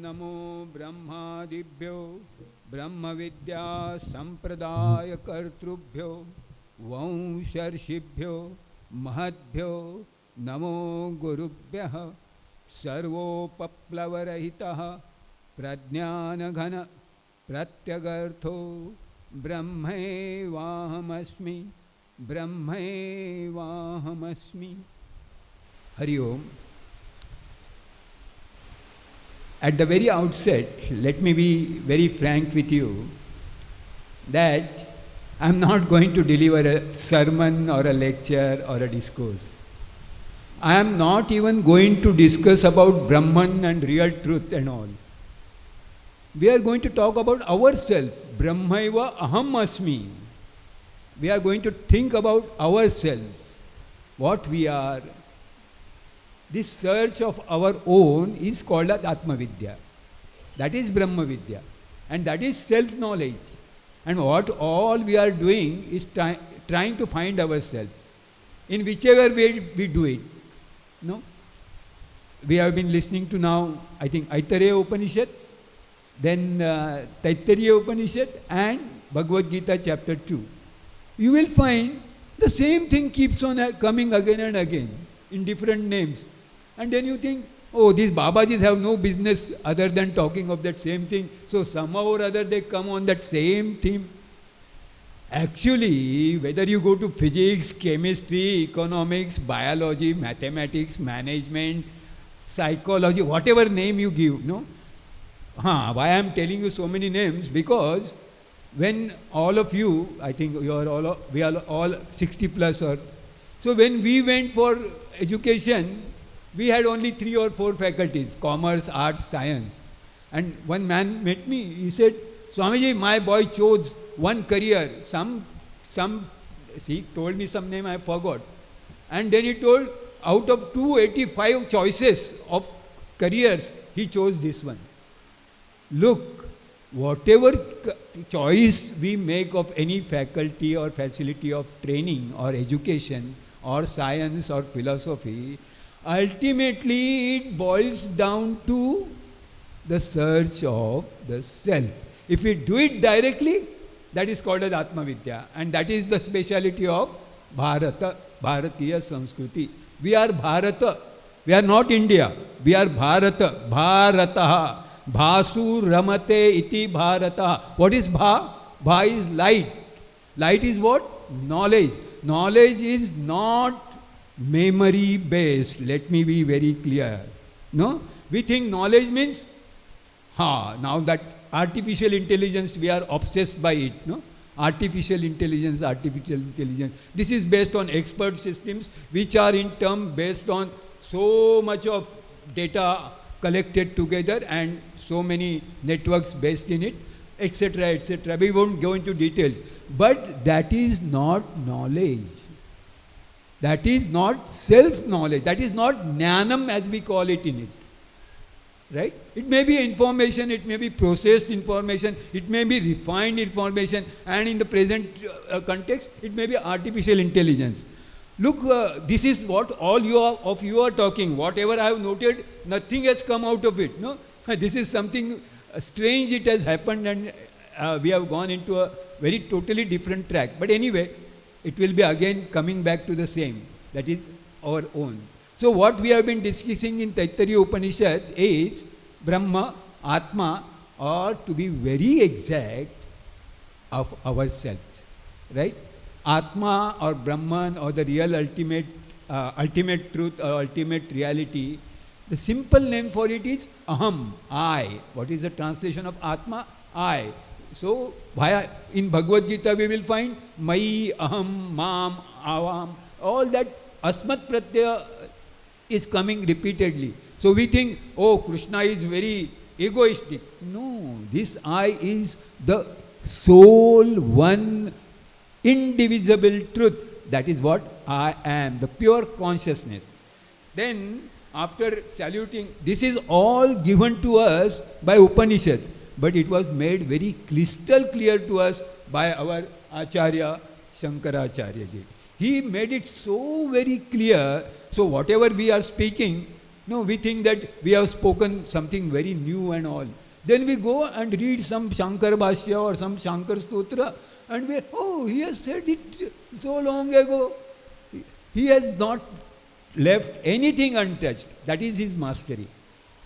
नमो ब्रह्मादिभ्यो ब्रह्मविद्या संप्रदाय कर्तृभ्यो वंशर्षिभ्यो महद्भ्यो नमो गुरुभ्यः सर्वोपप्लवरहितः प्रज्ञानघन प्रत्यगर्थो ब्रह्मैवाहमस्मि ब्रह्मैवाहमस्मि. Hari Om. At the very outset, let me be very frank with you that I am not going to deliver a sermon or a lecture or a discourse. I am not even going to discuss about Brahman and real truth and all. We are going to talk about ourselves. Brahmaiva aham asmi. We are going to think about ourselves, what we are. This search of our own is called as Atma Vidya. That is Brahma Vidya. And that is self-knowledge. And what all we are doing is trying to find ourselves. In whichever way we do it. No? We have been listening to now, I think, Attaining Upanishad, then Taittiriya Upanishad and Bhagavad Gita chapter 2. You will find the same thing keeps on coming again and again in different names. And then you think, oh, these Babajis have no business other than talking of that same thing. So somehow or other they come on that same theme. Actually, whether you go to physics, chemistry, economics, biology, mathematics, management, psychology, whatever name you give, no? Why I am telling you so many names? Because when all of you, I think we are all 60 plus or so, when we went for education, we had only 3 or 4 faculties: commerce, arts, science. And one man met me. He said, "Swamiji, my boy chose one career. He told me some name I forgot. And then he told, out of 285 choices of careers, he chose this one." Look, whatever choice we make of any faculty or facility of training or education or science or philosophy, ultimately it boils down to the search of the self. If we do it directly, that is called as Atma Vidya, and that is the speciality of Bharata, Bharatiya Samskriti. We are Bharata. We are not India. We are Bharata. Bharataha. Bhasu ramate iti Bharata. What is Bha? Bha is light. Light is what? Knowledge. Knowledge is not memory based. Let me be very clear. No? We think knowledge means, now that artificial intelligence, we are obsessed by it. No? Artificial intelligence. This is based on expert systems, which are in turn based on so much of data collected together and so many networks based in it, etc., etc. We won't go into details. But that is not knowledge. That is not self-knowledge. That is not jnanam as we call it in it. Right? It may be information, it may be processed information, it may be refined information, and in the present context, it may be artificial intelligence. Look, this is what all of you are talking. Whatever I have noted, nothing has come out of it. No, this is something strange. It has happened, and we have gone into a very totally different track. But anyway, it will be again coming back to the same. That is our own. So what we have been discussing in Taittiriya Upanishad is Brahma, Atma, or to be very exact, of ourselves. Right? Atma or Brahman or the real ultimate truth or ultimate reality, the simple name for it is Aham, I. What is the translation of Atma? I. So, in Bhagavad Gita we will find Mai, Aham, Mam, Avam, all that Asmat Pratyaya is coming repeatedly. So we think, oh, Krishna is very egoistic. No, this I is the sole one indivisible truth. That is what I am, the pure consciousness. Then, after saluting, this is all given to us by Upanishads, but it was made very crystal clear to us by our Acharya, Shankaracharya ji. He made it so very clear, so whatever we are speaking, No, we think that we have spoken something very new and all. Then we go and read some Shankar Bhashya or some Shankar Stotra, and we, oh, he has said it so long ago. He has not left anything untouched. That is his mastery.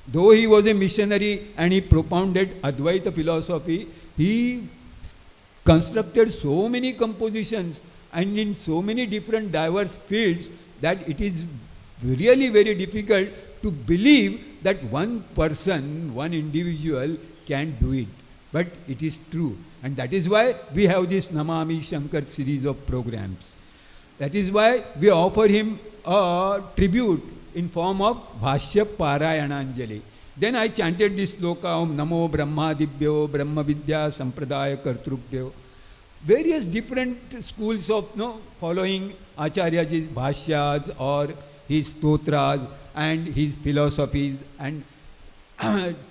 Though he was a missionary and he propounded Advaita philosophy, he constructed so many compositions and in so many different diverse fields that it is really very difficult to believe that one person, one individual can do it. But it is true. And that is why we have this Namami Shankar series of programs. That is why we offer him a tribute in form of Bhashya Parayananjali. Then I chanted this sloka, Om Namo Brahmadibhyo Brahma Vidya Sampradaya Kartrubhyo. Various different schools of following Acharyaji's Bhashyas or his stotras and his philosophies and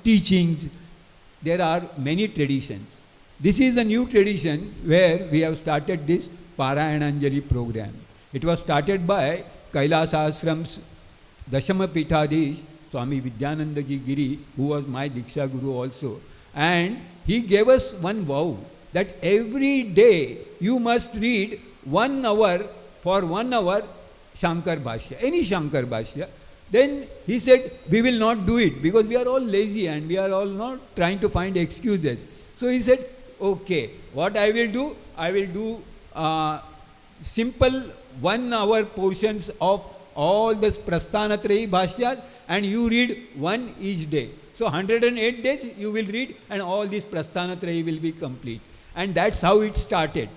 teachings. There are many traditions. This is a new tradition where we have started this Parayananjali program. It was started by Kailas Ashram's Dashama Pithadish, Swami Vidyananda Ji Giri, who was my Diksha Guru also. And he gave us one vow that every day you must read 1 hour, for 1 hour, Shankar Bhashya, any Shankar Bhashya. Then he said, we will not do it because we are all lazy and we are all not trying to find excuses. So he said, okay, what I will do simple 1 hour portions of all the Prasthanatrayi Bhashyas and you read one each day. So 108 days you will read and all these Prasthanatrayi will be complete. And that's how it started.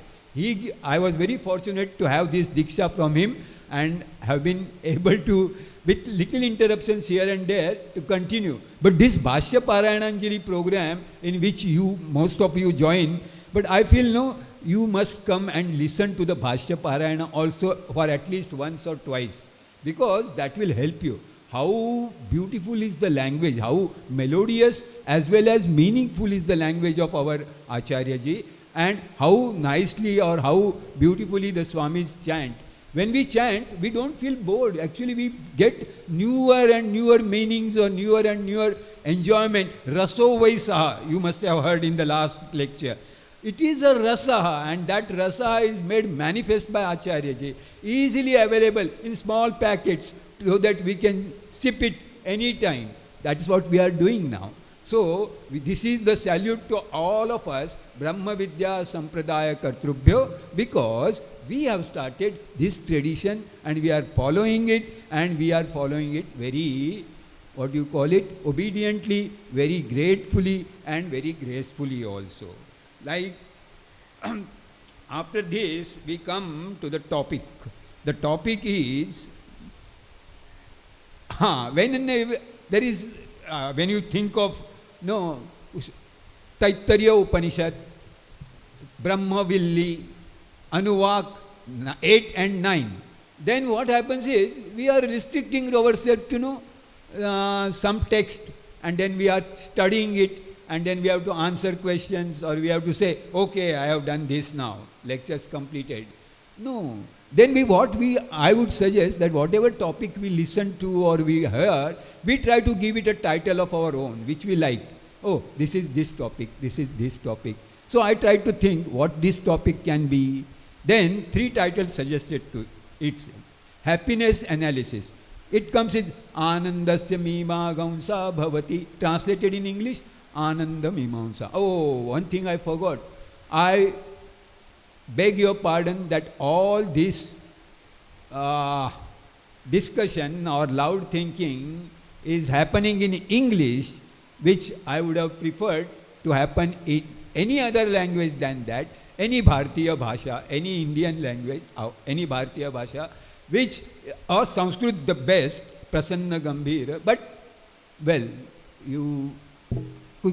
I was very fortunate to have this Diksha from him and have been able to, with little interruptions here and there, to continue. But this Bhashya Parayananjali program in which most of you join, but I feel you must come and listen to the Bhashya Parayana also for at least once or twice, because that will help you. How beautiful is the language, how melodious as well as meaningful is the language of our Acharya Ji, and how nicely or how beautifully the Swamis chant. When we chant, we don't feel bored. Actually, we get newer and newer meanings or newer and newer enjoyment. Raso Vaisaha, you must have heard in the last lecture. It is a rasaha, and that rasaha is made manifest by Acharya Ji, easily available in small packets so that we can sip it anytime. That is what we are doing now. So, this is the salute to all of us, Brahma Vidya Sampradaya Kartrubhyo, because we have started this tradition and we are following it, and we are following it very, obediently, very gratefully and very gracefully also. Like, after this, we come to the topic. The topic is, when you think of Taittariya Upanishad, Brahma Villi, Anuvak 8 and 9, then what happens is we are restricting ourselves to some text, and then we are studying it, and then we have to answer questions, or we have to say, okay, I have done this now, lectures completed. No. Then I would suggest that whatever topic we listen to or we hear, we try to give it a title of our own, which we like. Oh, this is this topic, this is this topic. So I tried to think what this topic can be. Then 3 titles suggested to it. Happiness analysis. It comes as Anandasya Mimagaunsa Bhavati. Translated in English, Ananda Mimamsa. Oh, one thing I forgot. I beg your pardon that all this discussion or loud thinking is happening in English, which I would have preferred to happen in any other language than that, any Bharatiya Bhasha, any Indian language, any Bharatiya Bhasha, which, or Sanskrit the best, Prasanna Gambhira, but, well, you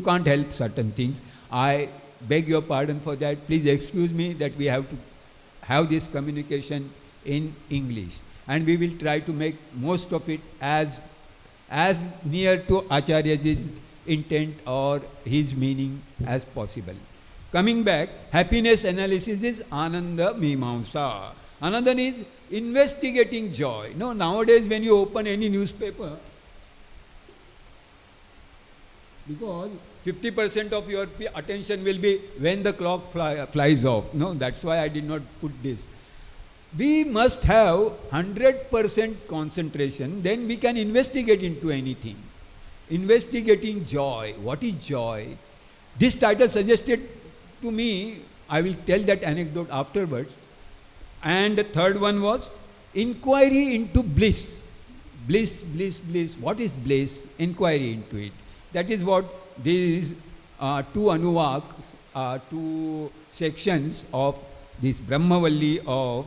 can't help certain things. I beg your pardon for that. Please excuse me that we have to have this communication in English. And we will try to make most of it as near to Acharyaji's intent or his meaning as possible. Coming back, happiness analysis is Ananda Mimamsa. Ananda is investigating joy. Nowadays when you open any newspaper, Because 50% of your attention will be when the clock flies off. No, that's why I did not put this. We must have 100% concentration, then we can investigate into anything. Investigating joy. What is joy? This title suggested to me, I will tell that anecdote afterwards. And the third one was inquiry into bliss. Bliss, bliss, bliss. What is bliss? Inquiry into it. That is what these two anuvaks, two sections of this Brahmavalli of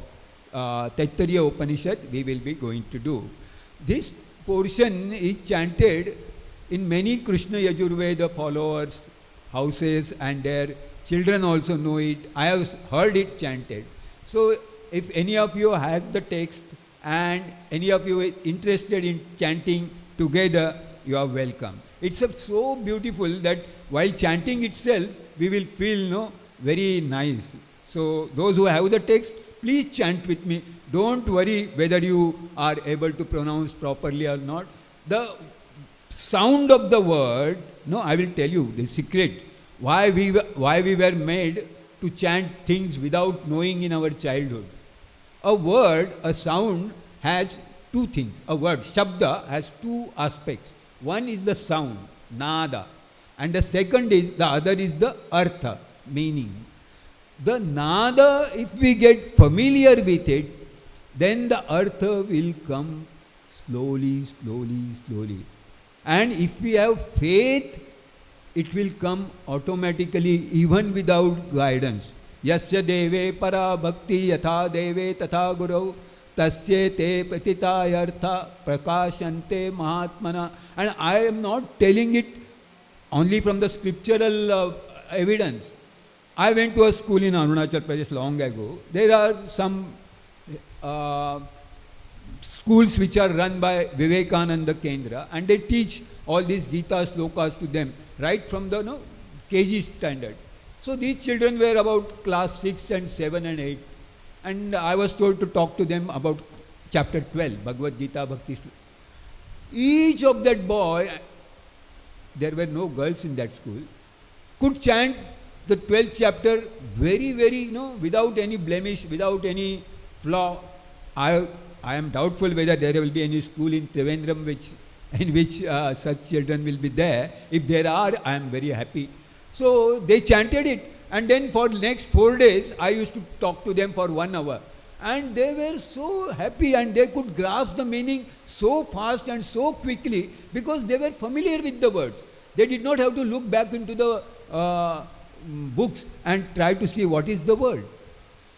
Taittiriya Upanishad we will be going to do. This portion is chanted in many Krishna Yajurveda followers' houses, and their children also know it. I have heard it chanted. So if any of you has the text and any of you is interested in chanting together, you are welcome. It's so beautiful that while chanting itself, we will feel very nice. So those who have the text, please chant with me. Don't worry whether you are able to pronounce properly or not. The sound of the word, I will tell you the secret. Why we were made to chant things without knowing in our childhood. A word, a sound has two things. A word, shabda, has two aspects. One is the sound, nada, and the other is the artha, meaning. The nada, if we get familiar with it, then the artha will come slowly, slowly, slowly. And if we have faith, it will come automatically even without guidance. Yasya deve para bhakti yatha deve tatha guru tasye te patitayartha prakashante mahatmana. And I am not telling it only from the scriptural evidence. I went to a school in Arunachal Pradesh long ago. There are some schools which are run by Vivekananda Kendra, and they teach all these Gita slokas to them right from the KG standard. So these children were about class 6 and 7 and 8, and I was told to talk to them about chapter 12, Bhagavad Gita Bhakti. Each of that boy, there were no girls in that school, could chant the 12th chapter very, very, without any blemish, without any flaw. I am doubtful whether there will be any school in Trivandrum in which such children will be there. If there are, I am very happy. So they chanted it, and then for next 4 days, I used to talk to them for 1 hour. And they were so happy, and they could grasp the meaning so fast and so quickly because they were familiar with the words. They did not have to look back into the books and try to see what is the word.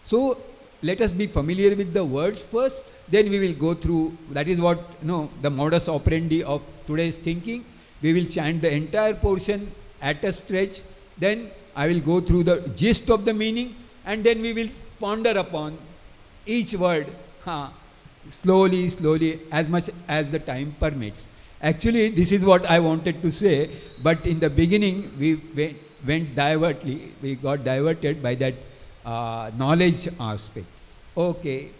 So let us be familiar with the words first, then we will go through. That is what the modus operandi of today's thinking. We will chant the entire portion at a stretch, then I will go through the gist of the meaning, and then we will ponder upon each word slowly, slowly, as much as the time permits. Actually, this is what I wanted to say, but in the beginning we got diverted by that knowledge aspect. Okay.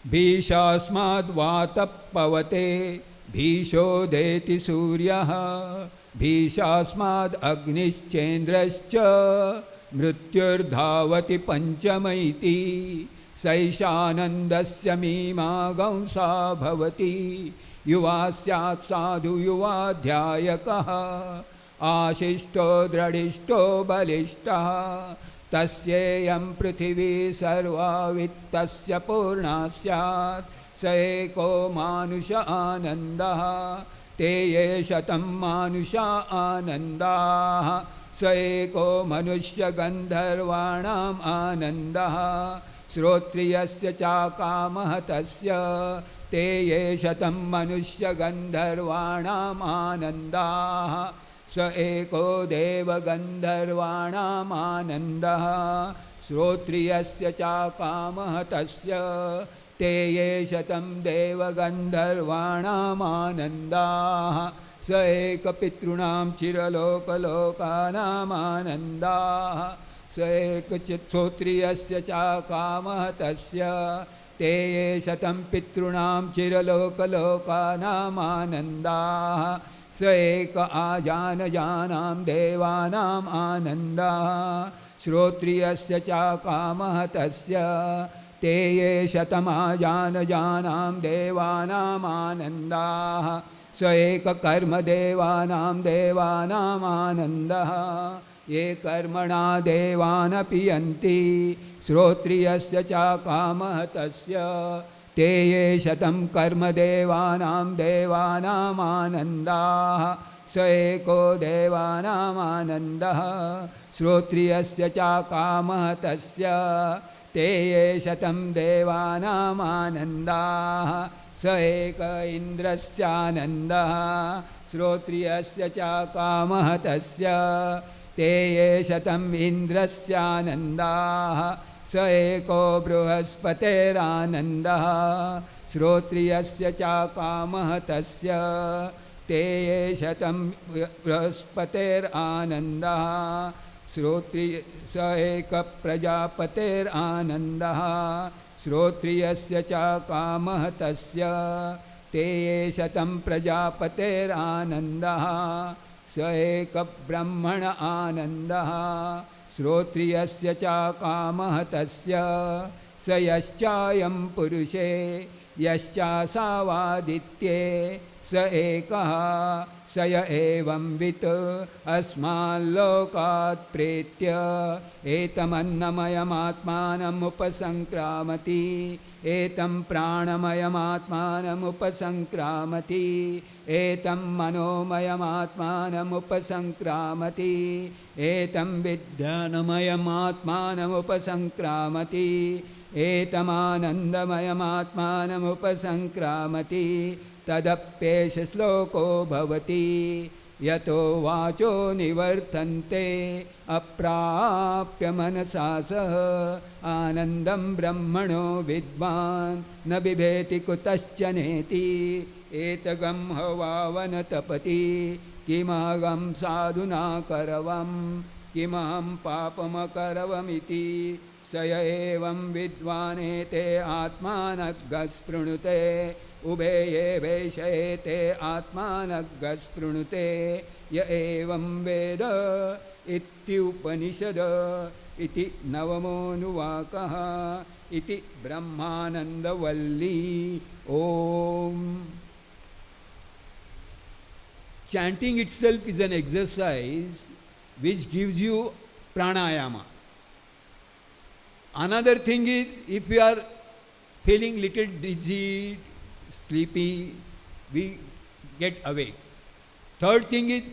Bhishasmad vata pavate bhishodeti suryaha bhishasmad agnischendrascha mrityurdhavati panchamaiti saishanandasya mimagaunsa bhavati yuvasyat sadhu yuvadhyayakah ashishto dradishto balishta tasyayam prithvi sarva vittasya purna syat saeko manusha anandah te shatam manusha anandah saeko manushya gandharvanam anandah srotriyasya cha kamah tasya te shatam manushya gandharvanam anandah स एको देव गंधर्वाणामानंदः श्रोत्रियस्य च कामः तस्य ते ये शतं देव गंधर्वाणामानंदाः स एक पितॄणां चिरलोकलोकानामानंदाः स एक श्रोत्रियस्य च कामः तस्य ते ये शतं पितॄणां चिरलोकलोकानामानंदाः स एक आजानजानां देवानाम् आनन्दः श्रोत्रियस्य च कामः तस्य ते ये शतमाजानजानां देवानाम् आनन्दाः स एक कर्मदेवानां देवानाम् आनन्दः ये कर्मणा देवानपि यन्ति श्रोत्रियस्य च कामः तस्य ते ये शतं कर्मदेवानां देवानाम् आनन्दाः स एको देवानाम् आनन्दः श्रोत्रियस्य च कामः तस्य ते ये शतं देवानाम् आनन्दाः स एक इन्द्रस्यानन्दः श्रोत्रियस्य च कामः तस्य ते ये शतम् इन्द्रस्यानन्दाः स एको बृहस्पतेरानन्दः श्रोत्रियस्य च कामः तस्य ते ये शतं बृहस्पतेरानन्दः स एक प्रजापतेरानन्दः श्रोत्रियस्य च कामः तस्य ते ये शतं प्रजापतेरानन्दः स एक ब्रह्मण आनन्दः श्रोत्रियस्य च कामः तस्य स यश्चायं पुरुषे यश्चासावादित्ये स एकः स य एवं वित् अस्माल्लोकात् प्रेत्य एतमन्नमयमात्मानमुपसङ्क्रामति एतं प्राणमयमात्मानमुपसङ्क्रामति एतं मनोमयमात्मानमुपसङ्क्रामति एतं विज्ञानमयमात्मानमुपसङ्क्रामति एतमानन्दमयमात्मानमुपसङ्क्रामति तदप्येष श्लोको भवति यतो वाचो निवर्तन्ते अप्राप्य मनसा सह आनन्दं ब्रह्मणो विद्वान् न बिभेति कुतश्चनेति एतगं हवावन तपति किमहं साधुना करवं किमहं पापमकरवमिति स य एवं विद्वानेते आत्मानग्गस्पृणुते उभे ये वैशयेते आत्मानग्गस्पृणुते य एवं वेद इत्युपनिषद इति नवमोऽनुवाकः इति ब्रह्मानन्दवल्ली ओम. Chanting itself is an exercise which gives you pranayama. Another thing is, if we are feeling little dizzy, sleepy, we get awake. Third thing is,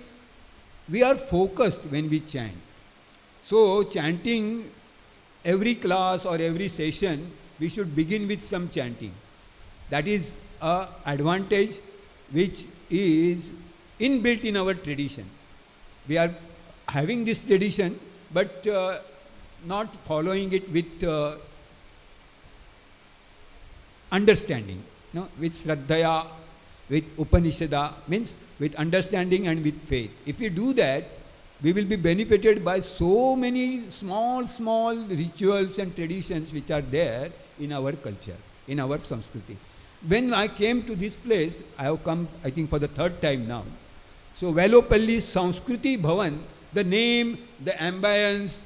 we are focused when we chant. So, chanting, every class or every session, we should begin with some chanting. That is an advantage which is inbuilt in our tradition. We are having this tradition, but not following it with understanding, no? With Shraddhaya, with Upanishada, means with understanding and with faith. If we do that, we will be benefited by so many small rituals and traditions which are there in our culture, in our Sanskriti. When I came to this place, I have come, I think, for the third time now. So, Velopalli Sanskriti Bhavan, the name, the ambience,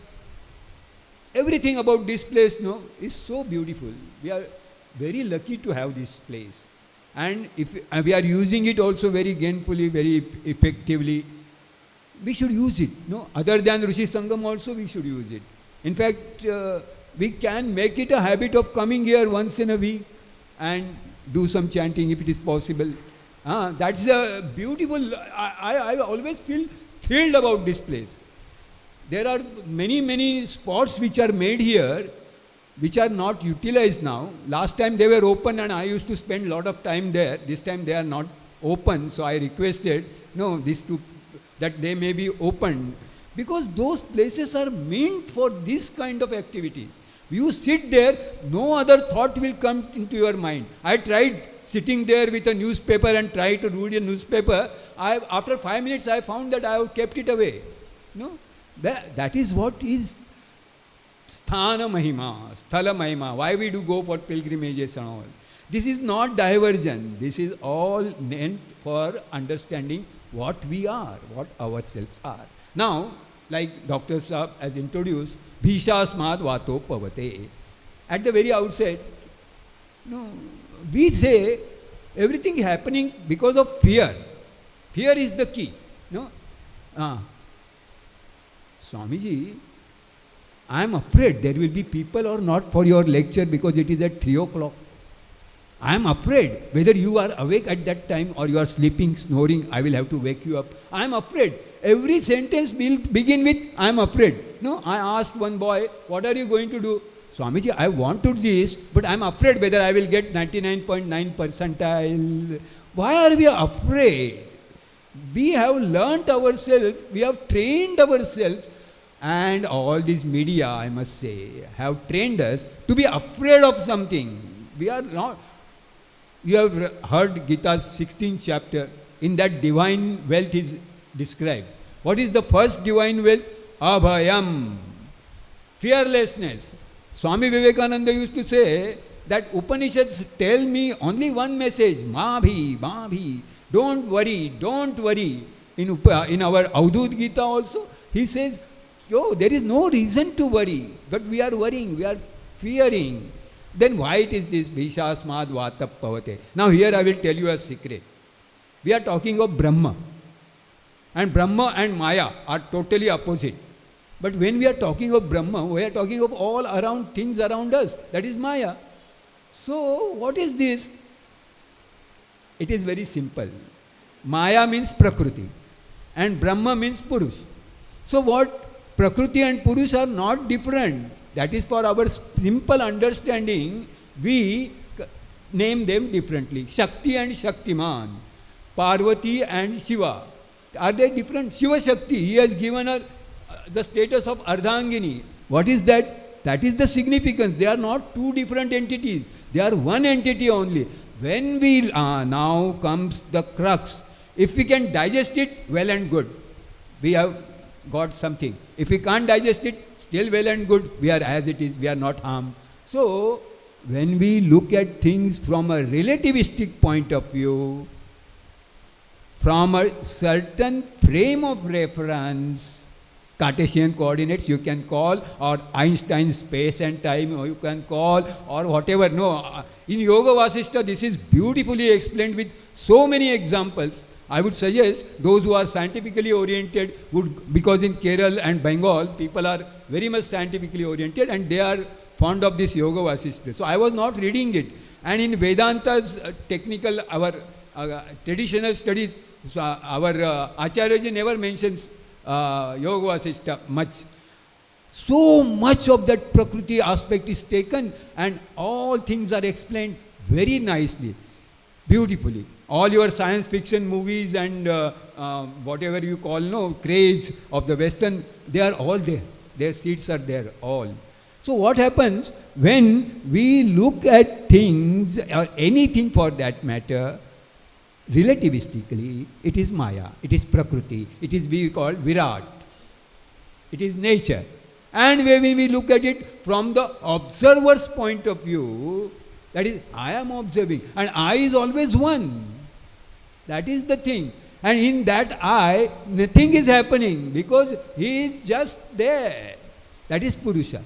everything about this place, no, is so beautiful. We are very lucky to have this place. And if we are using it also very gainfully, very effectively, we should use it. No? Other than Rishi Sangamam also we should use it. In fact, we can make it a habit of coming here once in a week and do some chanting if it is possible. That's a beautiful, I always feel thrilled about this place. There are many spots which are made here which are not utilized now. Last time they were open and I used to spend a lot of time there. This time they are not open, so I requested, that they may be opened, because those places are meant for this kind of activities. You sit there, no other thought will come into your mind. I tried sitting there with a newspaper and tried to read a newspaper. After 5 minutes I found that I have kept it away. No? That is what is Sthana Mahima, Sthala Mahima. Why we do go for pilgrimages and all. This is not diversion. This is all meant for understanding what we are, what ourselves are. Now, like Dr. Saab has introduced, Bhishasmad Vato Pavate. At the very outset, no, we say everything happening because of fear. Fear is the key. No? Swamiji, I am afraid there will be people or not for your lecture because it is at 3 o'clock. I am afraid whether you are awake at that time or you are sleeping, snoring, I will have to wake you up. I am afraid. Every sentence will begin with, I am afraid. No, I asked one boy, what are you going to do? Swamiji, I want to do this, but I am afraid whether I will get 99.9 percentile. Why are we afraid? We have learnt ourselves, we have trained ourselves, and all these media, I must say, have trained us to be afraid of something. We are not. You have heard Gita's 16th chapter. In that divine wealth is described. What is the first divine wealth? Abhayam. Fearlessness. Swami Vivekananda used to say that Upanishads tell me only one message. Mabhi, Mabhi. Don't worry, don't worry. In our Avadut Gita also, he says, yo, there is no reason to worry. But we are worrying, we are fearing. Then why it is this Bhishasmad Vata Pavate? Now here I will tell you a secret. We are talking of Brahma. And Brahma and Maya are totally opposite. But when we are talking of Brahma, we are talking of all around things around us. That is Maya. So what is this? It is very simple. Maya means Prakriti. And Brahma means Purush. So what? Prakriti and Purush are not different. That is for our simple understanding, we name them differently. Shakti and Shaktiman. Parvati and Shiva. Are they different? Shiva Shakti, he has given her the status of Ardhangini. What is that? That is the significance. They are not two different entities. They are one entity only. When we, now comes the crux. If we can digest it, well and good. We have got something. If we can't digest it, still well and good. We are as it is. We are not harmed. So, when we look at things from a relativistic point of view, from a certain frame of reference, Cartesian coordinates you can call, or Einstein's space and time you can call, or whatever. No, in Yoga Vasishtha this is beautifully explained with so many examples. I would suggest those who are scientifically oriented would, because in Kerala and Bengal people are very much scientifically oriented and they are fond of this Yoga Vasishtha. So I was not reading it. And in Vedanta's technical, our traditional studies, our Acharyaji never mentions Yoga Vasishtha much. So much of that Prakriti aspect is taken and all things are explained very nicely, beautifully. All your science fiction movies and whatever you call, no, craze of the Western, they are all there. Their seeds are there, all. So what happens when we look at things, or anything for that matter, relativistically, it is Maya, it is Prakriti, it is we call Virat, it is nature. And when we look at it from the observer's point of view, that is, I am observing, and I is always one. That is the thing. And in that I, nothing is happening because he is just there. That is Purusha.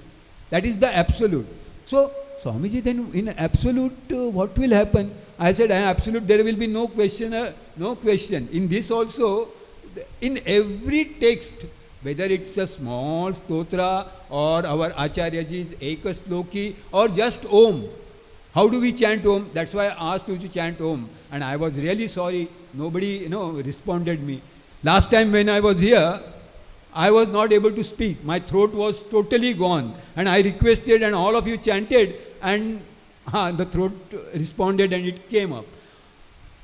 That is the absolute. So, Swamiji, then in absolute, what will happen? I said, absolute, there will be no question, no question. In this also, in every text, whether it's a small stotra or our Acharyaji's Ekasloki or just Om. How do we chant Om? That's why I asked you to chant Om. And I was really sorry. Nobody, responded me. Last time when I was here, I was not able to speak. My throat was totally gone. And I requested and all of you chanted and the throat responded and it came up.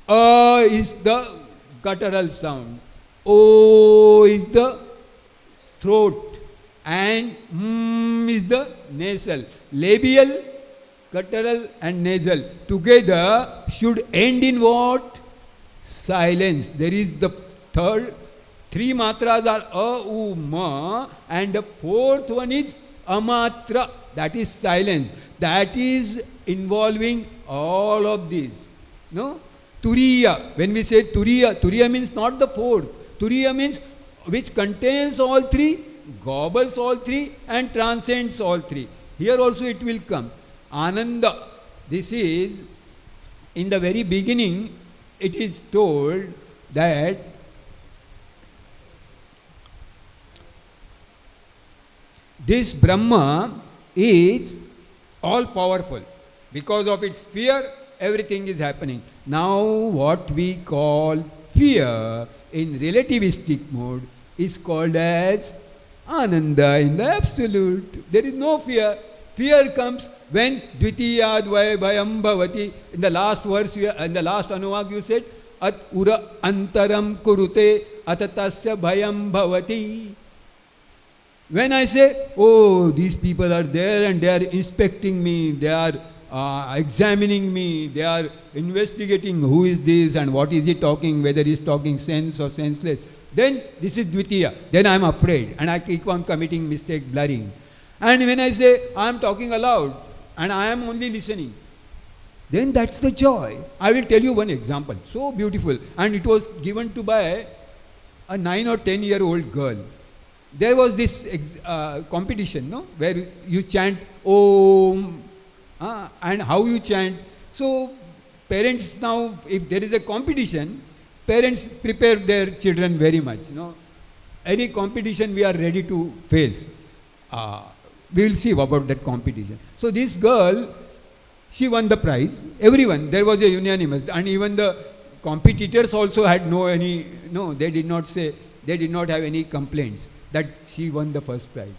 Is the guttural sound. O is the throat. And is the nasal. Labial, guttural and nasal together should end in what? Silence. There is the three matras are a, u, ma, and the fourth one is amatra. That is silence. That is involving all of these. No? Turiya. When we say Turiya, Turiya means not the fourth. Turiya means which contains all three, gobbles all three, and transcends all three. Here also it will come. Ananda. This is, in the very beginning, it is told that this Brahma is all powerful. Because of its fear, everything is happening. Now, what we call fear in relativistic mode is called as Ananda in the absolute. There is no fear. Fear comes when Dvitiya Dvaya Bhayam Bhavati. In the last verse, in the last Anuvag, you said, At Ura Antaram Kurute Atatasya Bhayam Bhavati. When I say, oh, these people are there and they are inspecting me, they are examining me, they are investigating who is this and what is he talking, whether he is talking sense or senseless, then this is Dvitiya. Then I am afraid and I keep on committing mistake, blurring. And when I say, I am talking aloud and I am only listening, then that's the joy. I will tell you one example, so beautiful. And it was given to by a 9 or 10-year-old girl. There was this competition, no, where you chant Om, and how you chant. So parents now, if there is a competition, parents prepare their children very much. Any competition we are ready to face. We will see about that competition. So this girl, she won the prize. Everyone, there was a unanimous, and even the competitors also had they did not say, they did not have any complaints that she won the first prize.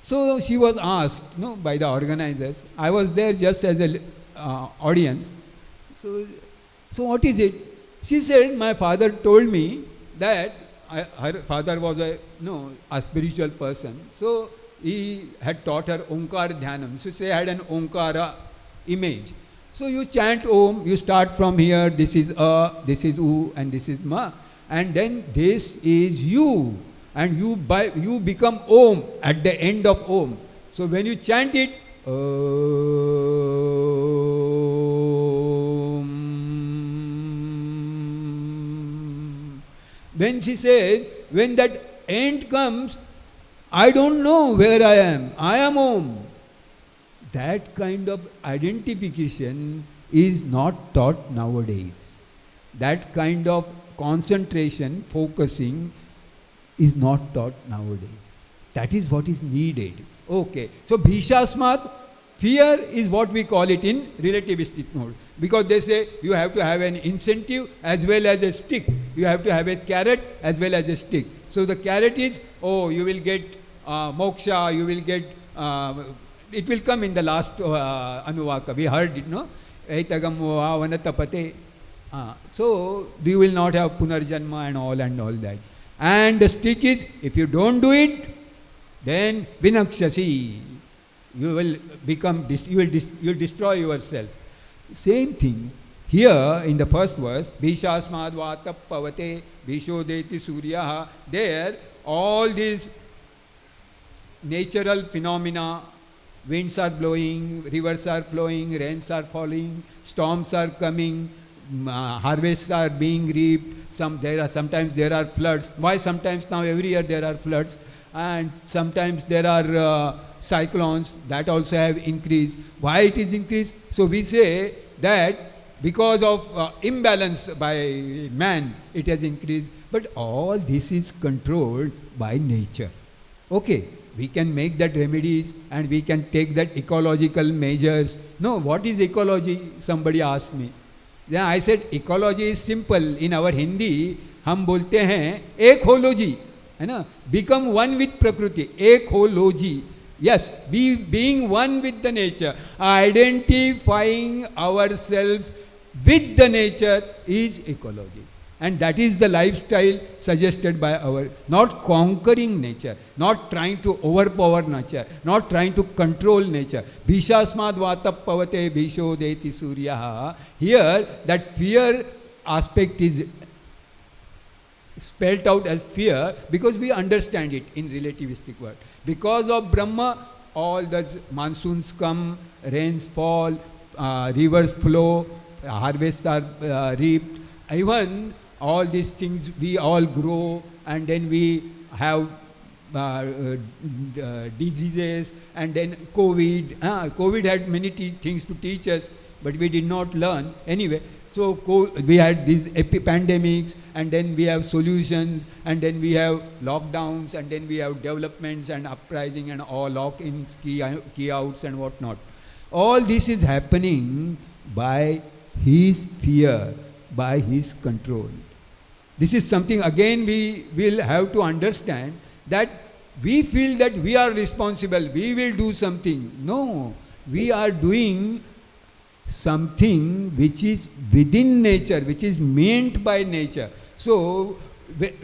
So she was asked by the organizers. I was there just as an audience. So what is it? She said, my father told me that her father was a spiritual person. So he had taught her Omkar Dhyanam. So she had an Omkara image. So you chant Om, you start from here, this is A, this is U, and this is Ma. And then this is you. And you become Om at the end of Om. So when you chant it, Om. When she says, when that end comes, I don't know where I am Om. That kind of identification is not taught nowadays. That kind of concentration, focusing, is not taught nowadays. That is what is needed. Okay. So Bhishasmat, fear is what we call it in relativistic mode. Because they say you have to have an incentive as well as a stick. You have to have a carrot as well as a stick. So the carrot is, you will get moksha, you will get, it will come in the last Anuvaka. We heard it, no? Eitagam vanatapate. So you will not have punarjanma and all that. And the stick is, if you don't do it, then vinakshasi. You will become, you will destroy yourself. Same thing. Here in the first verse, Bhishasmad Vatap Pavate, Bhishodeti Suryaha, there all these natural phenomena, winds are blowing, rivers are flowing, rains are falling, storms are coming, harvests are being reaped, sometimes there are floods. Why sometimes? Now every year there are floods, and sometimes there are cyclones that also have increased. Why it is increased? So we say that because of imbalance by man it has increased, but all this is controlled by nature. Okay, we can make that remedies and we can take that ecological measures. No, what is ecology? Somebody asked me. Then I said, ecology is simple. In our Hindi, हम बोलते हैं ecology, है ना? Become one with Prakriti. Ecology. Yes, being one with the nature, identifying ourselves with the nature is ecology. And that is the lifestyle suggested by not conquering nature, not trying to overpower nature, not trying to control nature. Bhishasmad vatap pavate bhisho deti suryaha. Here, that fear aspect is spelled out as fear because we understand it in relativistic world. Because of Brahma, all the monsoons come, rains fall, rivers flow, harvests are reaped, even all these things, we all grow, and then we have diseases, and then COVID. COVID had many things to teach us, but we did not learn. Anyway, so we had these pandemics, and then we have solutions, and then we have lockdowns, and then we have developments and uprising and all lock-ins, key outs and whatnot. All this is happening by his fear, by his control. This is something again we will have to understand, that we feel that we are responsible, we will do something. No, we are doing something which is within nature, which is meant by nature. So,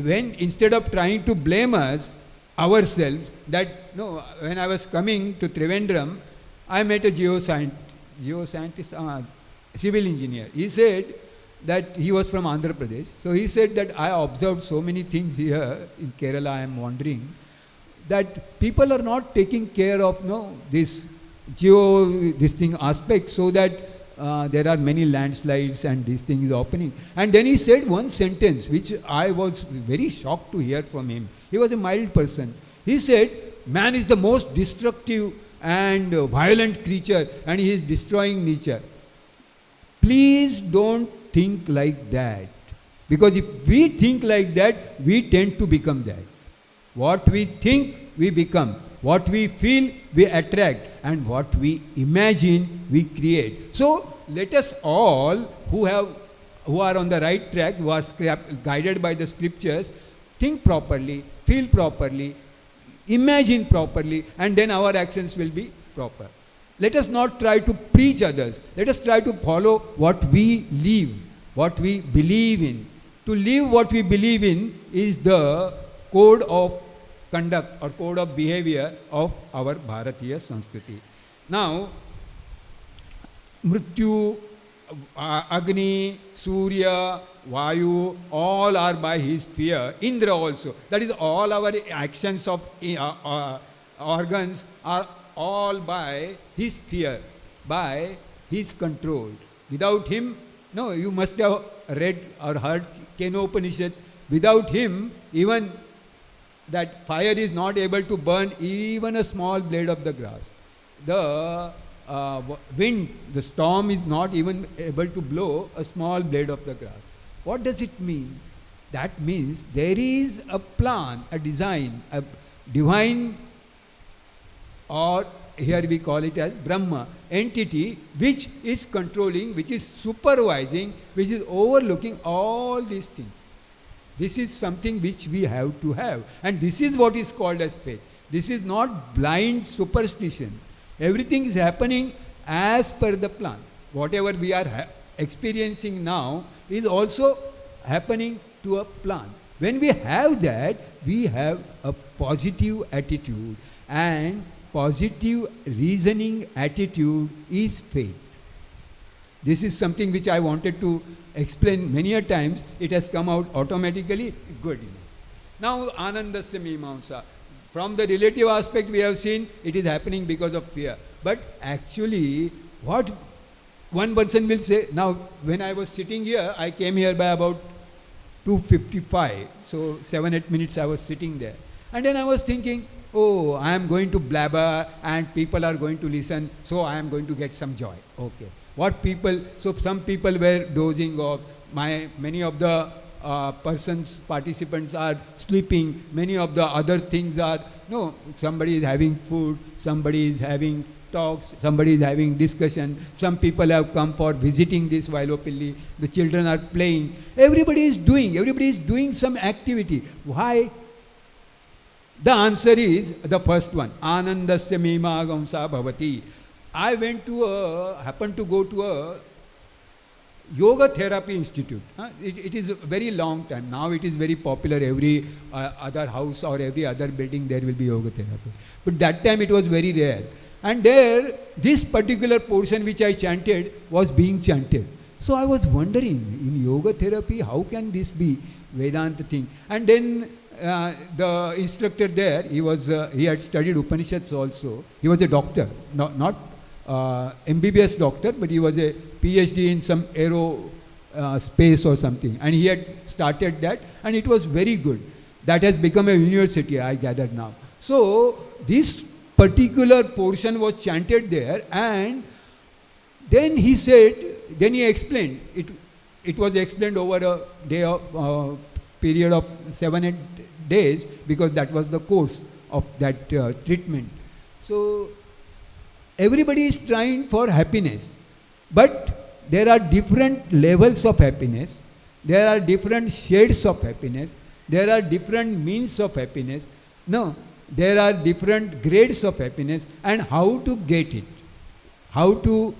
when instead of trying to blame ourselves, that, no, when I was coming to Trivandrum, I met a geoscientist, civil engineer. He said that he was from Andhra Pradesh. So he said that I observed so many things here in Kerala, I am wondering, that people are not taking care of this aspect, so that there are many landslides and these things opening. And then he said one sentence which I was very shocked to hear from him. He was a mild person. He said, man is the most destructive and violent creature, and he is destroying nature. Please don't think like that. Because if we think like that, we tend to become that. What we think, we become. What we feel, we attract. And what we imagine, we create. So, let us all who are on the right track, who are guided by the scriptures, think properly, feel properly, imagine properly, and then our actions will be proper. Let us not try to preach others. Let us try to follow what we live, what we believe in. To live what we believe in is the code of conduct or code of behavior of our Bharatiya Sanskriti. Now, Mrityu, Agni, Surya, Vayu, all are by his fear. Indra also. That is, all our actions of organs are all by his fear, by his control. Without him, no, you must have read or heard Keno Upanishad. Without him, even that fire is not able to burn even a small blade of the grass. The wind, the storm is not even able to blow a small blade of the grass. What does it mean? That means there is a plan, a design, a divine, or here we call it as Brahma, entity which is controlling, which is supervising, which is overlooking all these things. This is something which we have to have. And this is what is called as faith. This is not blind superstition. Everything is happening as per the plan. Whatever we are experiencing now is also happening to a plan. When we have that, we have a positive attitude, and positive reasoning attitude is faith. This is something which I wanted to explain many a times. It has come out automatically. Good enough. Now, Anandasya Mimamsa. From the relative aspect we have seen, it is happening because of fear. But actually, what one person will say, now when I was sitting here, I came here by about 2:55. So 7-8 minutes I was sitting there. And then I was thinking, oh, I am going to blabber and people are going to listen, so I am going to get some joy. Okay. What people, so some people were dozing off, many of the participants are sleeping, many of the other things are, no, somebody is having food, somebody is having talks, somebody is having discussion, some people have come for visiting this Vailopilli, the children are playing, everybody is doing some activity. Why? The answer is the first one, Anandasya Mimagamsa Bhavati. I happened to go to a yoga therapy institute. It is a very long time. Now it is very popular. Every other house or every other building there will be yoga therapy. But that time it was very rare. And there, this particular portion which I chanted was being chanted. So I was wondering, in yoga therapy, how can this be Vedanta thing? And then the instructor there, he had studied Upanishads also. He was a doctor, not MBBS doctor, but he was a PhD in some space or something. And he had started that, and it was very good. That has become a university, I gather now. So this particular portion was chanted there, and then he said, then he explained, it was explained over a day of, period of 7-8 days, because that was the course of that treatment. So everybody is trying for happiness, but there are different levels of happiness, there are different shades of happiness, there are different means of happiness. No, there are different grades of happiness, and how to get it, how to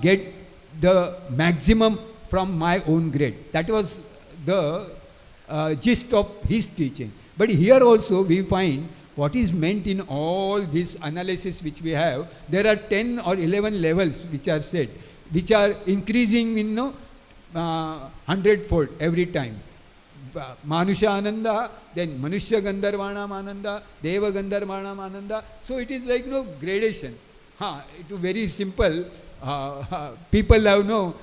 get the maximum from my own grade. That was the gist of his teaching. But here also we find what is meant in all this analysis which we have. There are 10 or 11 levels which are said, which are increasing in 100-fold every time. Manusha Ananda, then Manushya Gandharvanam Ananda, Deva Gandharvanam Ananda. So it is like gradation. It is very simple. People have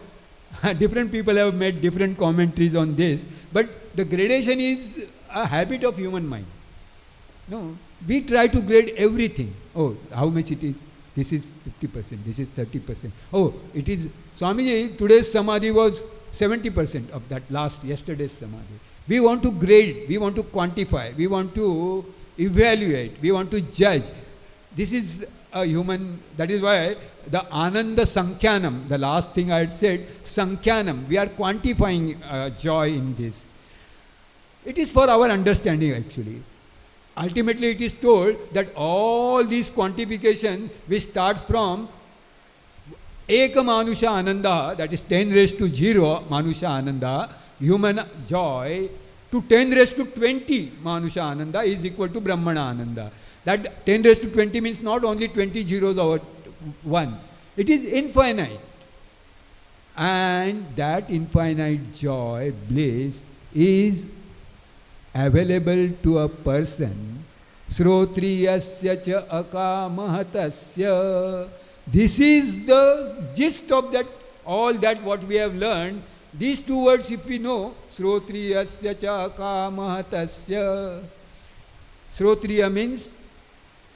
different people have made different commentaries on this, but the gradation is a habit of human mind. No, we try to grade everything. Oh, how much it is? This is 50%, this is 30%. Oh, it is, Swamiji, today's Samadhi was 70% of that yesterday's Samadhi. We want to grade, we want to quantify, we want to evaluate, we want to judge. This is a human, that is why the Ananda Sankhyanam, the last thing I had said, Sankhyanam, we are quantifying joy in this. It is for our understanding actually. Ultimately it is told that all these quantifications which starts from Eka Manusha Ananda, that is 10 raised to 0 Manusha Ananda, human joy, to 10 raised to 20 Manusha Ananda is equal to Brahmana Ananda. That 10 raised to 20 means not only 20 zeros over 1. It is infinite. And that infinite joy, bliss, is available to a person. Srotriyasya cha akamahatasya. This is the gist of that, all that what we have learned. These two words if we know, Srotriyasya cha akamahatasya. Srotriya means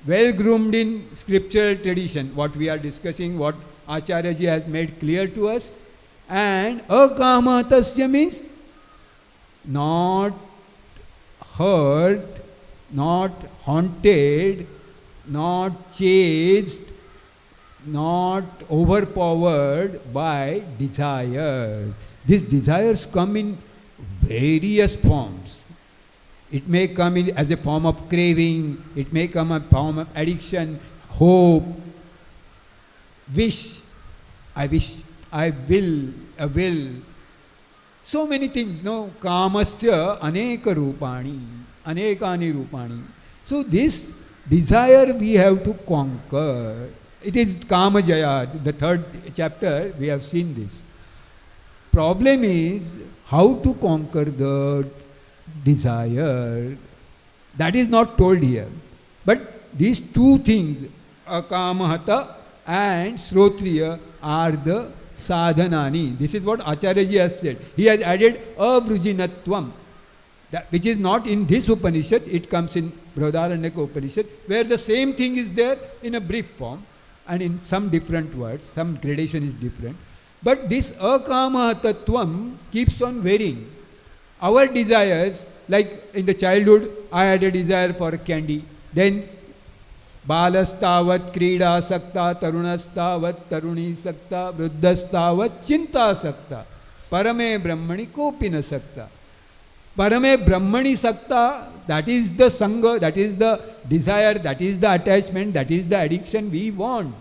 well-groomed in scriptural tradition, what we are discussing, what Acharya ji has made clear to us. And akamahatasya means not hurt, not haunted, not chased, not overpowered by desires. These desires come in various forms. It may come in as a form of craving, it may come in a form of addiction, hope, wish, I wish, I will. So many things, Kamasya aneka rupani, anekani rupani. So this desire we have to conquer. It is Kamajaya, the 3rd chapter, we have seen this. Problem is how to conquer the desire. That is not told here. But these two things, Akamahata and Srotriya, are the sadhanani. This is what Acharya ji has said. He has added avrujinatvam, which is not in this Upanishad. It comes in Brihadaranyaka Upanishad, where the same thing is there in a brief form and in some different words. Some gradation is different. But this akamahatvatvam keeps on varying. Our desires, like in the childhood, I had a desire for candy. Then Balastavat krida sakta, tarunastavat taruni sakta, vruddhastavat chinta sakta, parame brahmani kopina sakta. Parame brahmani sakta, that is the sangha, that is the desire, that is the attachment, that is the addiction we want.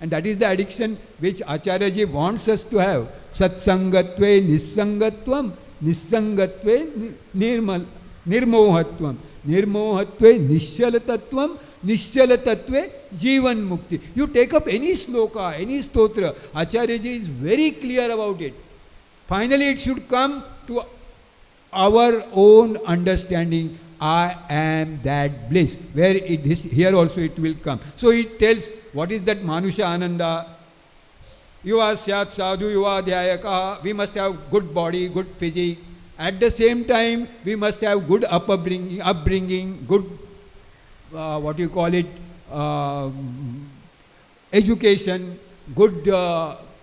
And that is the addiction which Acharya ji wants us to have. Satsangatve nissangatvam, nissangatve nirmohatvam, nirmohatve nishyalatatvam, nishyalatatve jivan mukti. You take up any sloka, any stotra, Acharya ji is very clear about it. Finally it should come to our own understanding. I am that bliss. Where it is, here also it will come. So it tells what is that Manusha Ananda. Yuva syat sadhu yuva dhyayaka. We must have good body, good physique. At the same time, we must have good upbringing, good, what you call it, education, good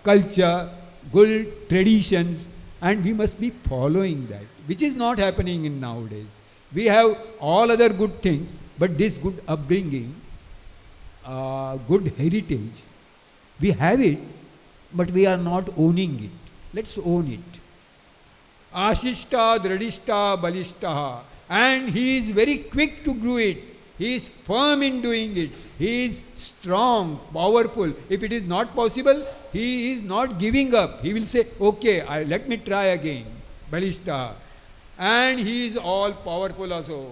culture, good traditions, and we must be following that, which is not happening in nowadays. We have all other good things, but this good upbringing, good heritage, we have it, but we are not owning it. Let's own it. Ashishta, Dradishta, Balishta. And he is very quick to do it. He is firm in doing it. He is strong, powerful. If it is not possible, he is not giving up. He will say, okay, let me try again. Balishta. And he is all powerful also.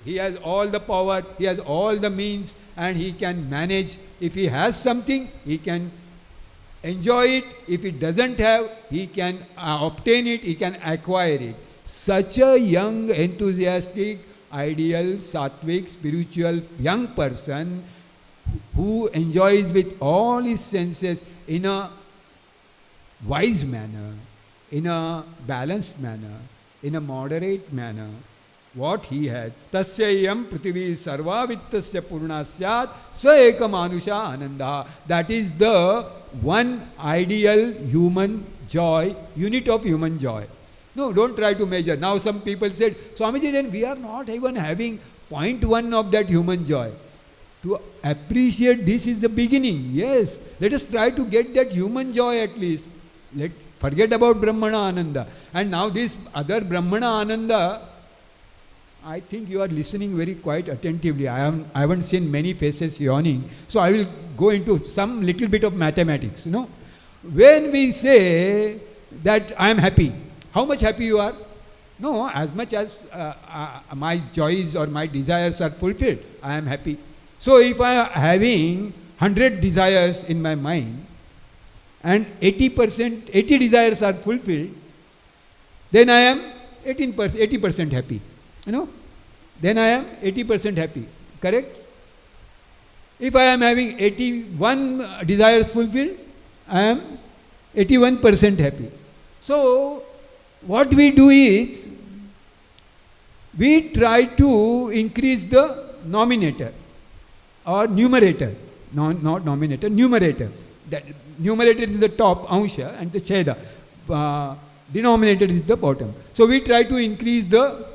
He has all the power, he has all the means, and he can manage. If he has something, he can enjoy it. If he doesn't have, he can obtain it, he can acquire it. Such a young, enthusiastic, ideal, sattvic, spiritual young person who enjoys with all his senses in a wise manner, in a balanced manner, in a moderate manner, what he had. Tasyayam prithvi sarva vittasya purna syat sa eka manusha ananda. That is the one ideal human joy, unit of human joy. No, don't try to measure. Now some people said, Swamiji, then we are not even having 0.1 of that human joy. To appreciate this is the beginning. Yes, let us try to get that human joy at least. Forget about Brahmana Ananda. And now this other Brahmana Ananda, I think you are listening very quite attentively. I haven't seen many faces yawning. So I will go into some little bit of mathematics. When we say that I am happy, how much happy you are? No, as much as my joys or my desires are fulfilled, I am happy. So if I am having 100 desires in my mind and 80 desires are fulfilled, then I am 80% happy. Then I am 80% happy. Correct? If I am having 81 desires fulfilled, I am 81% happy. So what we do is, we try to increase the nominator or numerator. No, not nominator, numerator. That numerator is the top, ansha, and the cheda. Denominator is the bottom. So we try to increase the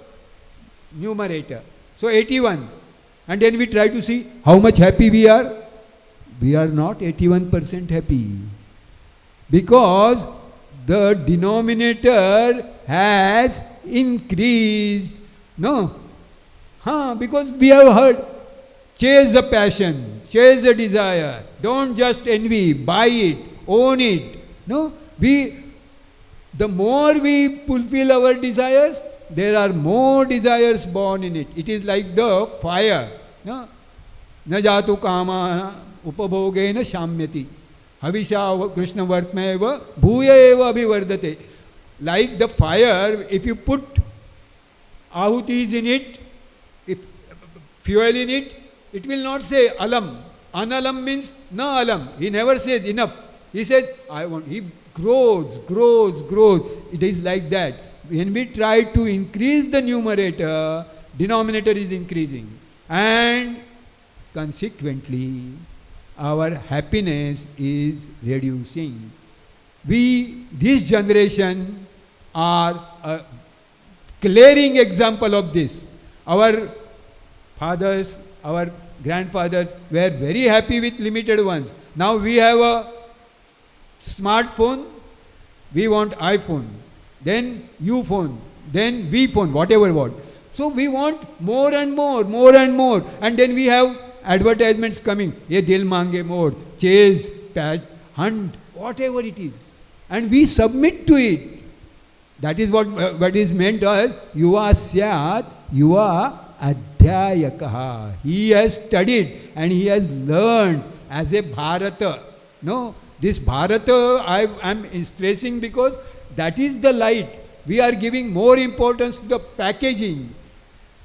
numerator. So 81. And then we try to see how much happy we are. We are not 81% happy. Because the denominator has increased. No. Because we have heard, chase the passion, chase the desire. Don't just envy, buy it, own it. No. The more we fulfill our desires, there are more desires born in it. It is like the fire. Na jatu kama upabhogena shamyati. Havisha Krishna vartmeva bhuya eva abhivardate. Like the fire, if you put ahutis in it, if fuel in it, it will not say alam. Analam means na alam. He never says enough. He says, I want. He grows. It is like that. When we try to increase the numerator, denominator is increasing. And consequently, our happiness is reducing. This generation, are a glaring example of this. Our fathers, our grandfathers were very happy with limited ones. Now we have a smartphone, we want iPhone. Then U phone, then V phone, whatever what. So we want more and more. And then we have advertisements coming. Ye dil mange more, chase, patch, hunt, whatever it is. And we submit to it. That is what is meant as yuva syat, yuva adhyayakaha. He has studied and he has learned as a Bharata. No, this Bharata I am stressing because that is the light. We are giving more importance to the packaging.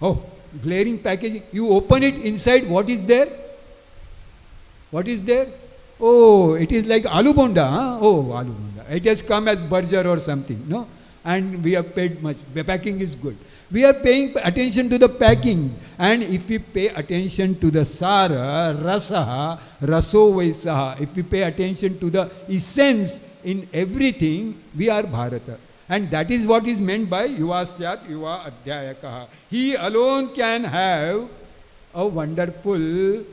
Oh, glaring packaging. You open it inside, what is there? What is there? Oh, it is like aloo bonda. Huh? Oh, aloo bonda. It has come as burger or something. No? And we have paid much. The packing is good. We are paying attention to the packing. And if we pay attention to the sara, rasaha, raso vaisaha, if we pay attention to the essence in everything, we are Bharata. And that is what is meant by yuva syat yuva adhyayakaha. He alone can have a wonderful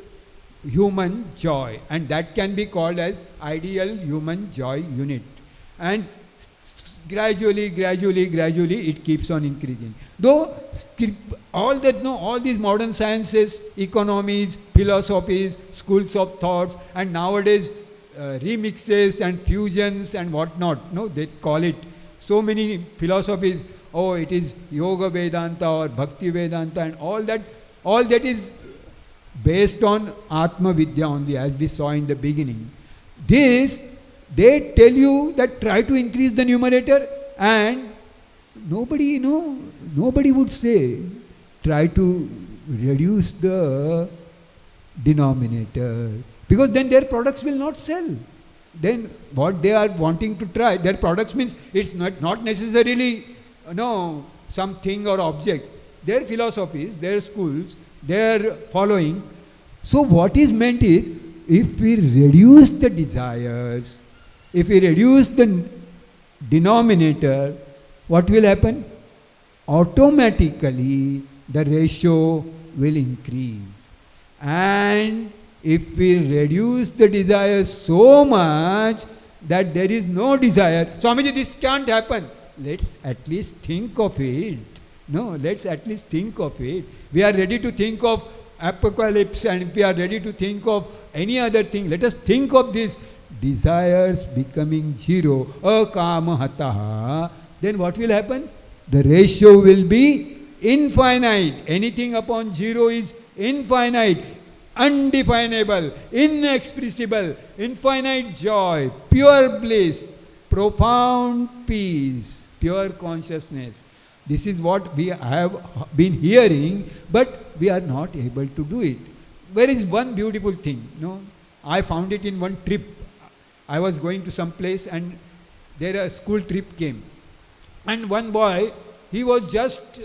human joy, and that can be called as ideal human joy unit. And gradually it keeps on increasing. Though all these modern sciences, economies, philosophies, schools of thoughts, and nowadays remixes and fusions and whatnot, no, they call it so many philosophies. Oh, it is Yoga Vedanta or Bhakti Vedanta, and all that is based on Atma Vidya only, as we saw in the beginning. They tell you that try to increase the numerator, and nobody would say try to reduce the denominator, because then their products will not sell. Then what they are wanting to try, their products means it's not necessarily something or object. Their philosophies, their schools, their following. So what is meant is, if we reduce the desires, if we reduce the denominator, what will happen? Automatically the ratio will increase. And if we reduce the desires so much that there is no desire, Swamiji, this can't happen. Let's at least think of it. No, let's at least think of it. We are ready to think of apocalypse, and if we are ready to think of any other thing, let us think of this. Desires becoming zero, akamahataha, then what will happen? The ratio will be infinite. Anything upon zero is infinite, undefinable, inexpressible, infinite joy, pure bliss, profound peace, pure consciousness. This is what we have been hearing, but we are not able to do it. There is one beautiful thing. I found it in one trip. I was going to some place, and there a school trip came. And one boy, he was just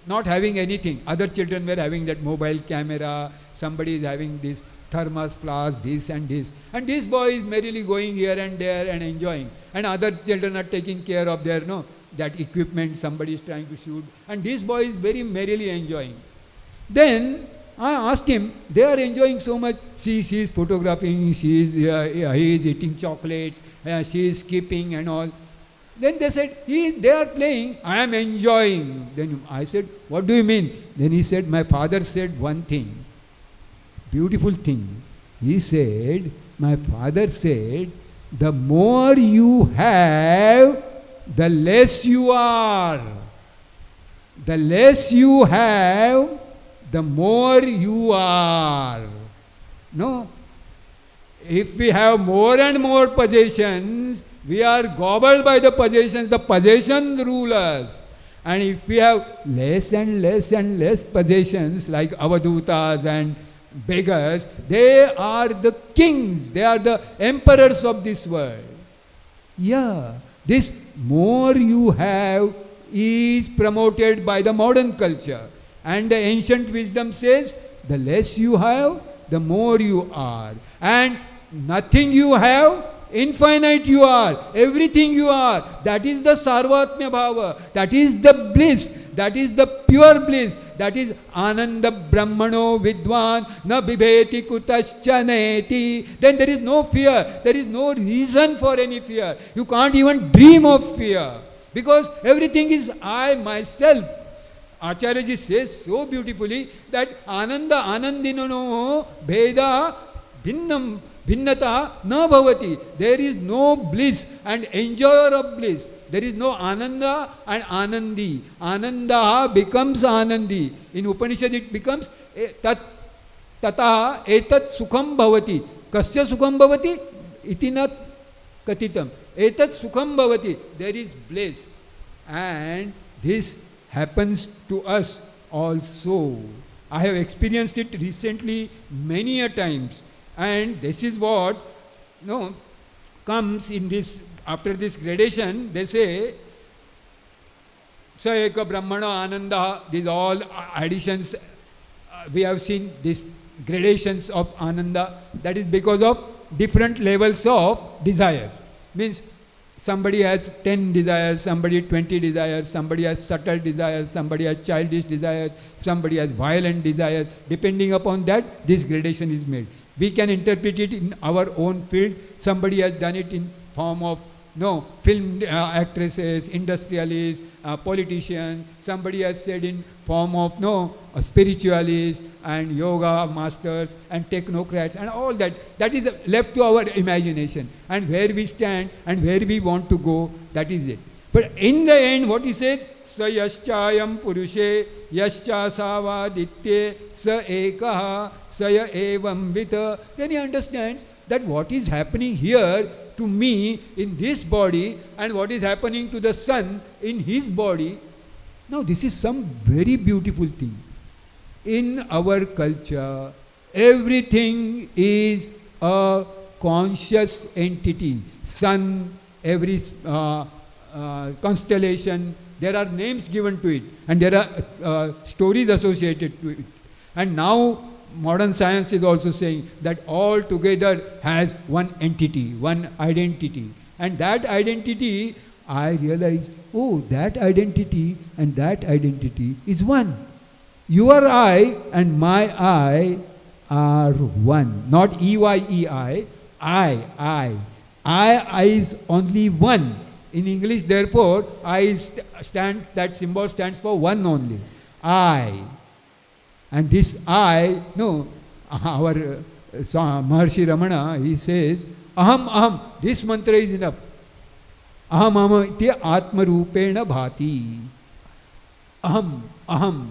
not having anything. Other children were having that mobile camera. Somebody is having this thermos flask, this and this. And this boy is merrily going here and there and enjoying. And other children are taking care of their, that equipment somebody is trying to shoot. And this boy is very merrily enjoying. Then I asked him, they are enjoying so much. She is photographing, he is eating chocolates, she is skipping and all. Then they said, they are playing, I am enjoying. Then I said, what do you mean? Then he said, my father said one thing, beautiful thing. He said, my father said, the more you have, the less you are. The less you have, the more you are. No? If we have more and more possessions, we are gobbled by the possession rule us. And if we have less and less and less possessions, like avadutas and beggars, they are the kings, they are the emperors of this world. Yeah, this more you have is promoted by the modern culture. And the ancient wisdom says, the less you have, the more you are. And nothing you have, infinite you are. Everything you are. That is the sarvatmya bhava. That is the bliss. That is the pure bliss. That is ananda brahmano vidwan na bibheti kutaschaneti. Then there is no fear. There is no reason for any fear. You can't even dream of fear. Because everything is I, myself. Acharya ji says so beautifully that ananda anandinono bheda bhinnata na bhavati. There is no bliss and enjoyer of bliss. There is no ananda and anandi. Ananda becomes anandi. In Upanishad it becomes tata etat sukham bhavati. Kasya sukham bhavati? Iti na katitam. Etat sukham bhavati. There is bliss. And this happens to us also. I have experienced it recently many a times. And this is what no, comes in this, after this gradation, they say, Sa eka brahmana ananda, these all additions, we have seen these gradations of ananda, that is because of different levels of desires. Means somebody has 10 desires, somebody 20 desires, somebody has subtle desires, somebody has childish desires, somebody has violent desires. Depending upon that, this gradation is made. We can interpret it in our own field. Somebody has done it in form of film actresses, industrialists, politicians. Somebody has said in form of spiritualists and yoga masters and technocrats and all that. That is left to our imagination. And where we stand and where we want to go, that is it. But in the end, what he says, Sa yaschayam purushe yascha savaditye sa ekaha saya evam vita. Then he understands that what is happening here to me in this body and what is happening to the sun in his body. Now this is some very beautiful thing. In our culture, everything is a conscious entity. Sun, every constellation, there are names given to it and there are stories associated to it. And now modern science is also saying that all together has one entity, one identity. And that identity, I realize, oh, that identity and that identity is one. Your I and my I are one. Not E-Y-E-I, I. I is only one. In English, therefore, that symbol stands for one only. I. And this I, our Maharshi Ramana, he says, aham, this mantra is enough. Aham iti atma rupena bhati. Aham.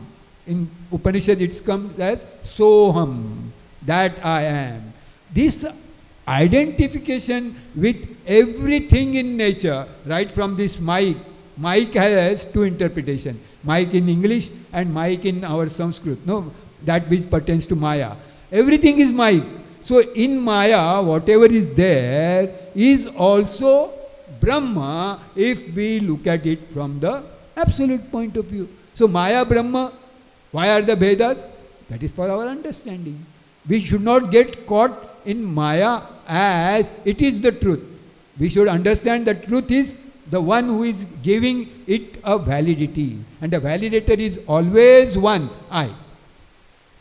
In Upanishad it comes as soham, that I am. This identification with everything in nature, right from this mic has two interpretations. Mic in English and mic in our Sanskrit, that which pertains to Maya. Everything is mic. So in Maya, whatever is there is also Brahma if we look at it from the absolute point of view. So Maya, Brahma, why are the Vedas? That is for our understanding. We should not get caught in Maya as it is the truth. We should understand the truth is the one who is giving it a validity. And the validator is always one, I.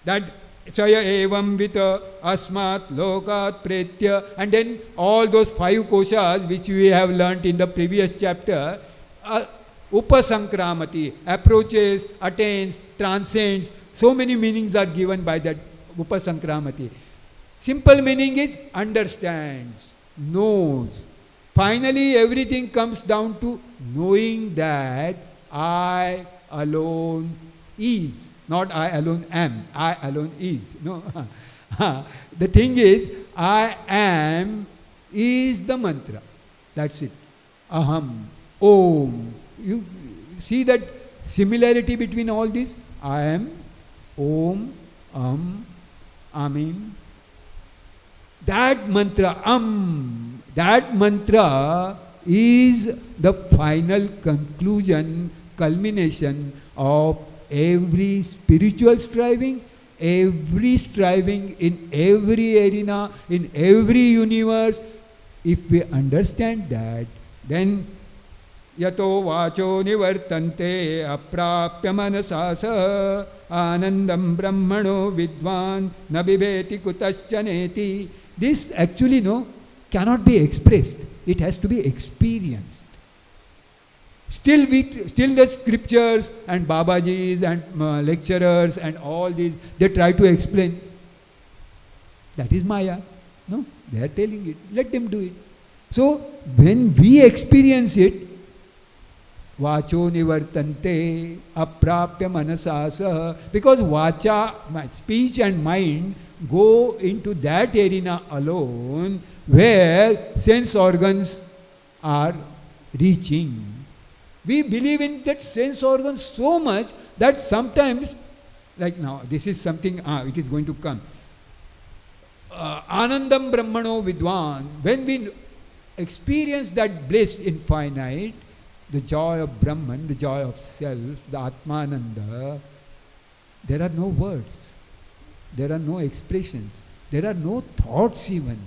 That Saya evam vita asmat lokat pretya. And then all those 5 koshas which we have learnt in the previous chapter, upasankramati, approaches, attains, transcends. So many meanings are given by that upasankramati. Simple meaning is understands, knows. Finally, everything comes down to knowing that I alone is. Not I alone am, I alone is. No. The thing is, I am is the mantra. That's it. Aham, Om. You see that similarity between all these? I am, Om, Amin. That mantra, that mantra is the final conclusion, culmination of every spiritual striving, every striving in every arena, in every universe. If we understand that, then yato vacho nivartante aprapya manasasa anandam brahmano vidvan nabibeti kutaschaneti. This actually cannot be expressed. It has to be experienced. Still the scriptures and Babajis and lecturers and all these, they try to explain. That is Maya. No, they are telling it. Let them do it. So when we experience it, vacho nivartante aprapya manasasa, because vacha, speech and mind, go into that arena alone where sense organs are reaching. We believe in that sense organs so much that sometimes, like now, this is something, it is going to come. Anandam Brahmano Vidwan, when we experience that bliss infinite, the joy of Brahman, the joy of self, the Atmananda, there are no words, there are no expressions, there are no thoughts even.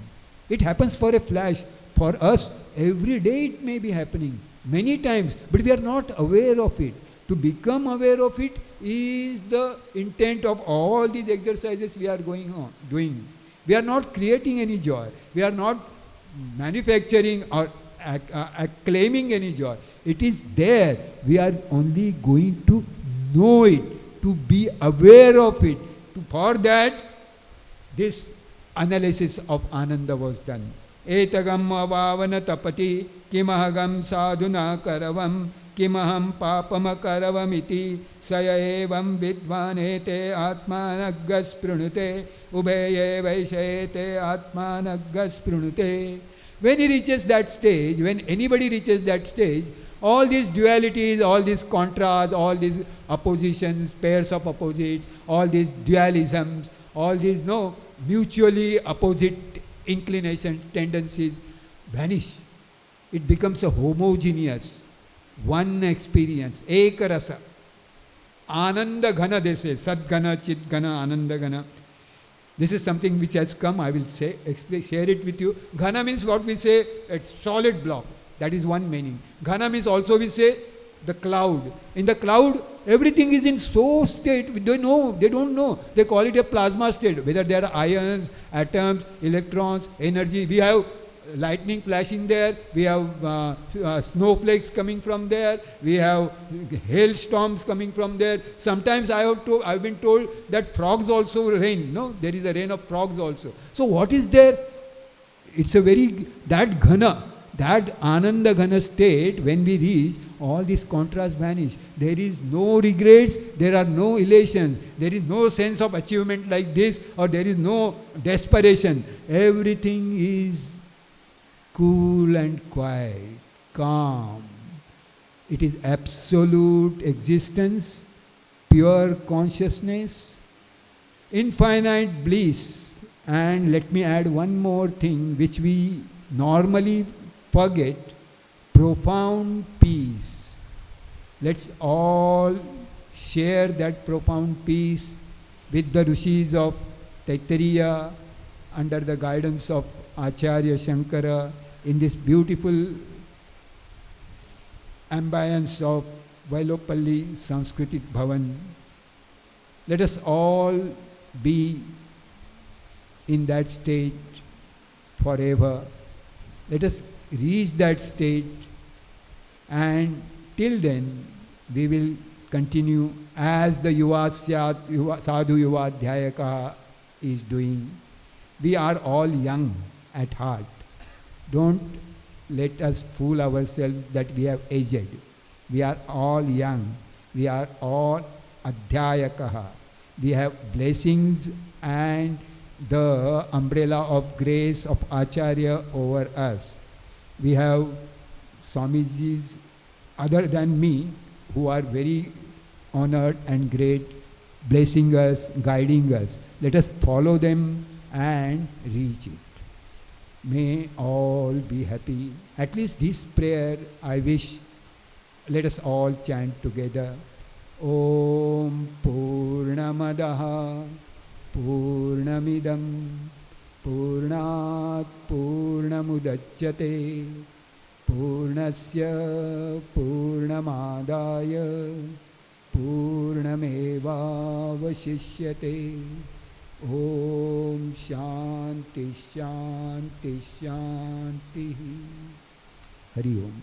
It happens for a flash. For us, every day it may be happening, many times, but we are not aware of it. To become aware of it is the intent of all these exercises we are doing. We are not creating any joy. We are not manufacturing or claiming any joy. It is there. We are only going to know it, to be aware of it. For that, this analysis of Ananda was done. Etagam avavana tapati kimahagam sadhuna karavam kimaham papama karavamiti saya evam vidvanete atmanaggas prunute ubheye vaishayete atmanaggas prunute. When he reaches that stage, when anybody reaches that stage, all these dualities, all these contrasts, all these oppositions, pairs of opposites, all these dualisms, all these mutually opposite inclinations, tendencies vanish. It becomes a homogeneous, one experience, ekarasa. Ananda ghana, they say, sadghana, chitghana, ananda ghana. This is something which has come, I will share it with you. Ghana means what we say, it's solid block. That is one meaning. Ghana means also we say the cloud. In the cloud, everything is in so state, they don't know. They call it a plasma state, whether there are ions, atoms, electrons, energy. We have lightning flashing there, we have snowflakes coming from there, we have hailstorms coming from there. Sometimes I've been told that frogs also rain. No, there is a rain of frogs also. So what is there? It's that ghana, that ananda ghana state, when we reach, all these contrasts vanish. There is no regrets, there are no elations, there is no sense of achievement like this, or there is no desperation. Everything is cool and quiet, calm. It is absolute existence, pure consciousness, infinite bliss. And let me add one more thing which we normally forget, profound peace. Let's all share that profound peace with the Rishis of Taittiriya under the guidance of Acharya Shankara in this beautiful ambience of Vailopalli Sanskritic Bhavan. Let us all be in that state forever. Let us reach that state, and till then we will continue as the Sadhu Yuva Dhyayaka is doing. We are all young at heart. Don't let us fool ourselves that we have aged. We are all young. We are all Adhyayakaha. We have blessings and the umbrella of grace of Acharya over us. We have Swamijis other than me who are very honored and great, blessing us, guiding us. Let us follow them and reach it. May all be happy. At least this prayer I wish, let us all chant together. Om Purnamadaha Purnamidam Purnat Purnamudachyate Purnasya Purnamadaya Purnameva Vashishyate. Om Shanti Shanti Shanti. Hari Om.